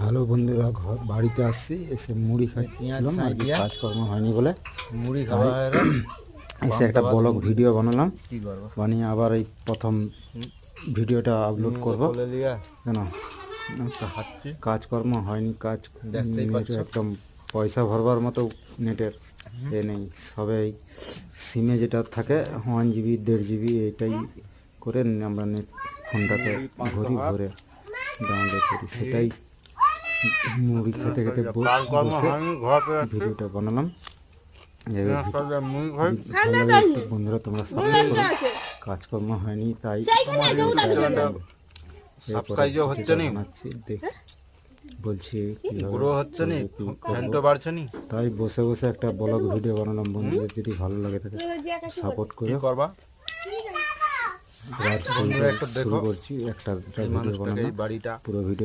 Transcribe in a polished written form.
Hello বন্ধুরা, বাড়িতে আসছি, এসে মুড়ি খাচ্ছিলাম আর কি, কাজকর্ম হয়নি বলে মুড়ি খাওয়া এসে একটা ব্লগ ভিডিও বানালাম। কি করবো বানিয়ে আবার এই প্রথম ভিডিওটা আপলোড করবো। কেন কাজকর্ম হয়নি, নেটের একদম পয়সা ভরবার মতো নেটের এ নেই। সবে সিমে যেটা থাকে 1 GB 1.5 GB এটাই করে আমরা নেট ফোনটাতে ভরে ডাউনলোড করি। সেটাই মুড়ি খেতে খেতে বসে ভিডিওটা বানালাম। বন্ধুরা তোমরা সাপোর্ট করো, কাজকর্ম হয়নি তাই বানাচ্ছি। বলছি তাই বসে বসে একটা ব্লগ ভিডিও বানালাম। বন্ধুদের যদি ভালো লাগে থাকে সাপোর্ট করে করবা। শুরু করছি। একটা ভিডিও বানালাম, পুরো ভিডিও